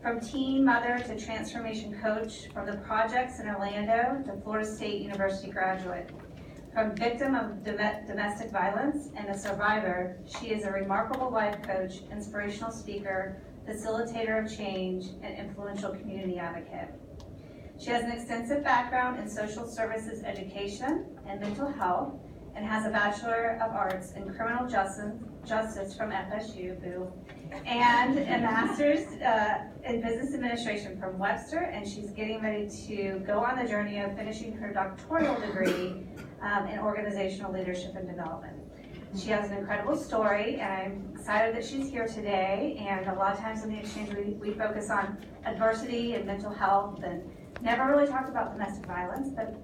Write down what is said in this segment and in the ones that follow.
From teen mother to transformation coach, from the projects in Orlando to Florida State University graduate. From victim of domestic violence and a survivor, she is a remarkable life coach, inspirational speaker, facilitator of change, and influential community advocate. She has an extensive background in social services education and mental health, and has a Bachelor of Arts in Criminal Justice from FSU, boo, and a Master's in Business Administration from Webster, and she's getting ready to go on the journey of finishing her doctoral degree in Organizational Leadership and Development. She has an incredible story, and I'm excited that she's here today, and a lot of times in the exchange we focus on adversity and mental health, and never really talked about domestic violence, but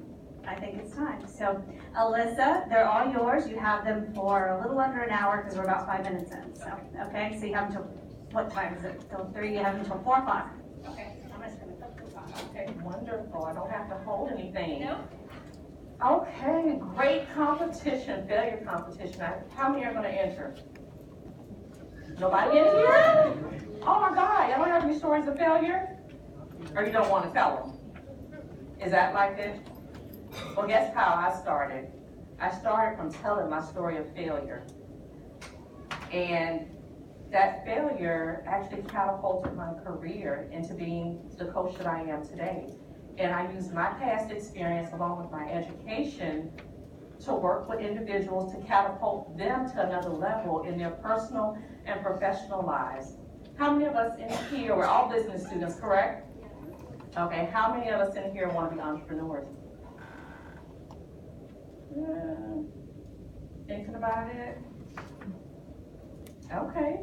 I think it's time. So, Alyssa, they're all yours. You have them for a little under an hour because we're about 5 minutes in. So, okay, so you have until, what time is it? Till 3, you have until 4 o'clock. Okay, I'm just going to put this on. Okay, wonderful. I don't have to hold anything. No. Okay, great competition, failure competition. How many are going to enter? Nobody in here? Oh my God, y'all don't have any stories of failure? Or you don't want to tell them? Is that like it? Well, guess how I started? I started from telling my story of failure. And that failure actually catapulted my career into being the coach that I am today. And I used my past experience along with my education to work with individuals to catapult them to another level in their personal and professional lives. How many of us in here, we're all business students, correct? Okay, how many of us in here want to be entrepreneurs? Thinking about it? Okay.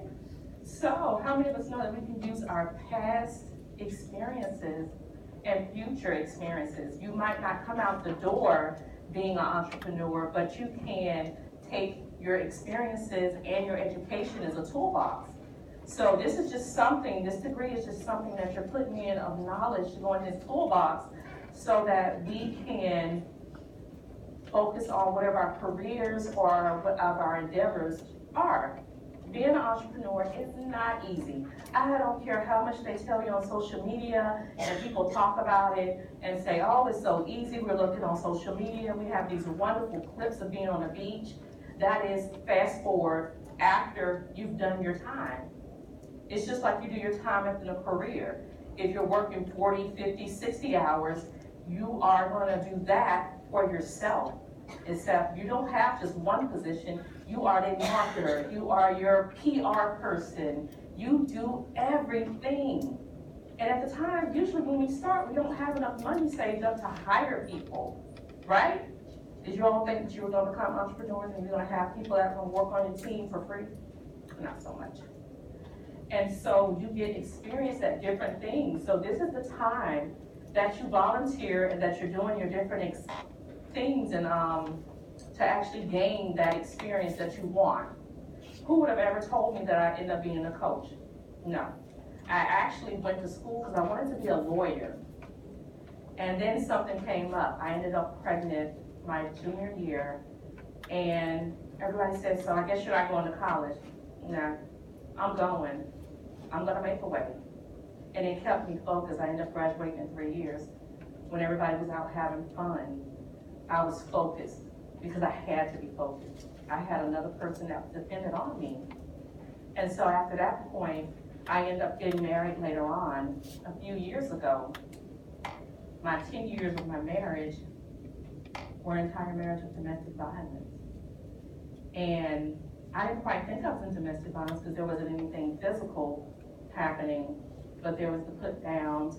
So, how many of us know that we can use our past experiences and future experiences? You might not come out the door being an entrepreneur, but you can take your experiences and your education as a toolbox. So this is just something, this degree is just something that you're putting in of knowledge to go in this toolbox so that we can focus on whatever our careers or what of our endeavors are. Being an entrepreneur is not easy. I don't care how much they tell you on social media and people talk about it and say, oh, it's so easy. We're looking on social media. We have these wonderful clips of being on the beach. That is fast forward after you've done your time. It's just like you do your time after a career. If you're working 40, 50, 60 hours, you are going to do that for yourself. Except you don't have just one position. You are the marketer. You are your PR person. You do everything. And at the time, usually when we start, we don't have enough money saved up to hire people, right? Did you all think that you were going to become entrepreneurs and you're going to have people that are going to work on your team for free? Not so much. And so you get experience at different things. So this is the time that you volunteer and that you're doing your different things and to actually gain that experience that you want. Who would have ever told me that I ended up being a coach? No. I actually went to school because I wanted to be a lawyer. And then something came up. I ended up pregnant my junior year, and everybody said, so I guess you're not going to college. No, I'm going. I'm going to make a way. And it kept me focused. I ended up graduating in 3 years. When everybody was out having fun, I was focused because I had to be focused. I had another person that depended on me. And so after that point, I ended up getting married later on a few years ago. My 10 years of my marriage were entire marriage of domestic violence. And I didn't quite think I was in domestic violence because there wasn't anything physical happening, but there was the put downs.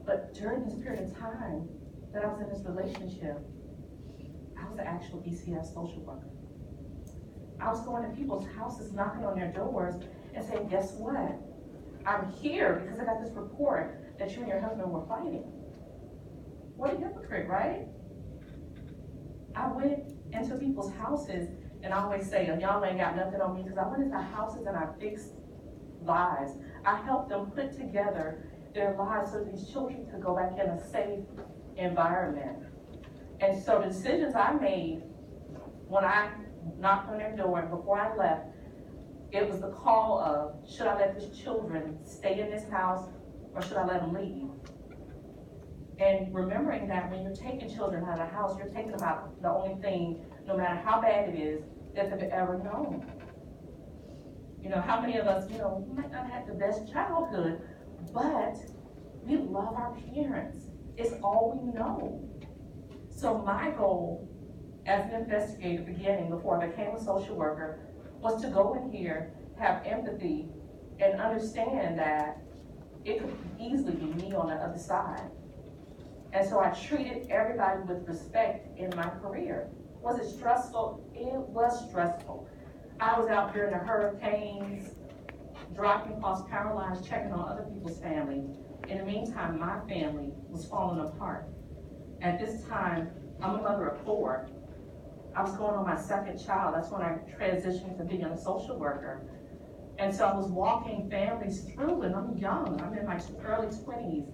But during this period of time that I was in this relationship, I was an actual UCF social worker. I was going to people's houses, knocking on their doors and saying, guess what? I'm here because I got this report that you and your husband were fighting. What a hypocrite, right? I went into people's houses, and I always say, y'all ain't got nothing on me, because I went into houses and I fixed lives. I helped them put together their lives so these children could go back in a safe environment. And so the decisions I made when I knocked on their door and before I left, it was the call of, should I let these children stay in this house or should I let them leave? And remembering that when you're taking children out of the house, you're taking them out the only thing, no matter how bad it is, that they've ever known. You know, how many of us, you know, might not have the best childhood, but we love our parents. It's all we know. So my goal as an investigator beginning before I became a social worker was to go in here, have empathy, and understand that it could easily be me on the other side. And so I treated everybody with respect in my career. Was it stressful? It was stressful. I was out during the hurricanes, dropping across paralyzed, checking on other people's family. In the meantime, my family was falling apart. At this time, I'm a mother of 4. I was going on my 2nd child. That's when I transitioned to being a social worker. And so I was walking families through, and I'm young. I'm in my early 20s.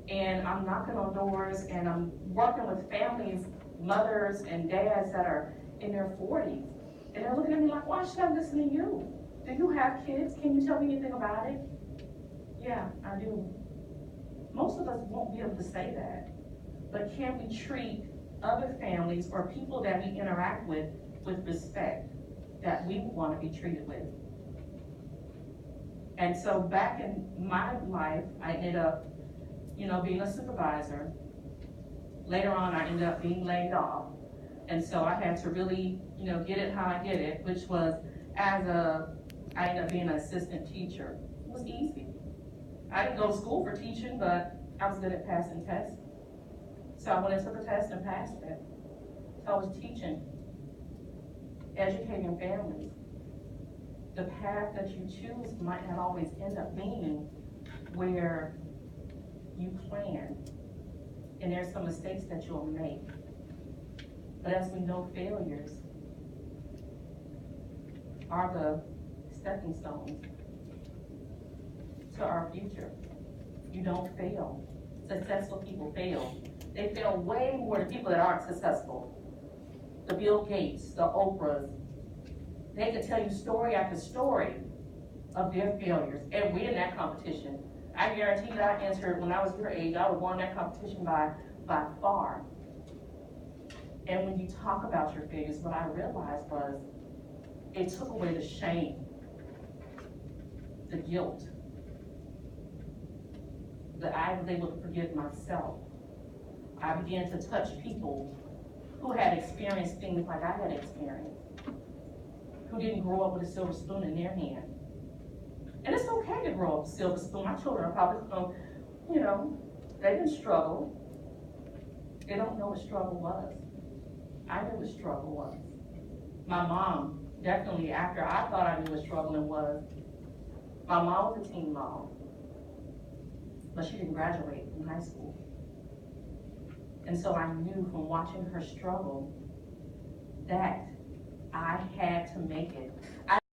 And I'm knocking on doors, and I'm working with families, mothers and dads that are in their 40s. And they're looking at me like, why should I listen to you? Do you have kids? Can you tell me anything about it? Yeah, I do. Most of us won't be able to say that. But can we treat other families or people that we interact with respect that we want to be treated with? And so back in my life, I ended up, you know, being a supervisor. Later on, I ended up being laid off. And so I had to really, you know, get it how I get it, which was I ended up being an assistant teacher. It was easy. I didn't go to school for teaching, but I was good at passing tests. So I went and took a test and passed it. So I was teaching, educating families. The path that you choose might not always end up being where you plan. And there's some mistakes that you'll make. But as we know, failures are the stepping stones to our future. You don't fail. Successful people fail. They fail way more than people that aren't successful. The Bill Gates, the Oprahs, they could tell you story after story of their failures, and we're in that competition. I guarantee you, I entered when I was your age, I would won that competition by far. And when you talk about your failures, what I realized was it took away the shame, the guilt, that I was able to forgive myself. I began to touch people who had experienced things like I had experienced, who didn't grow up with a silver spoon in their hand. And it's okay to grow up with a silver spoon. My children are probably, you know, they didn't struggle. They don't know what struggle was. I knew what struggle was. My mom, definitely after I thought I knew what struggling was, my mom was a teen mom, but she didn't graduate from high school. And so I knew from watching her struggle that I had to make it.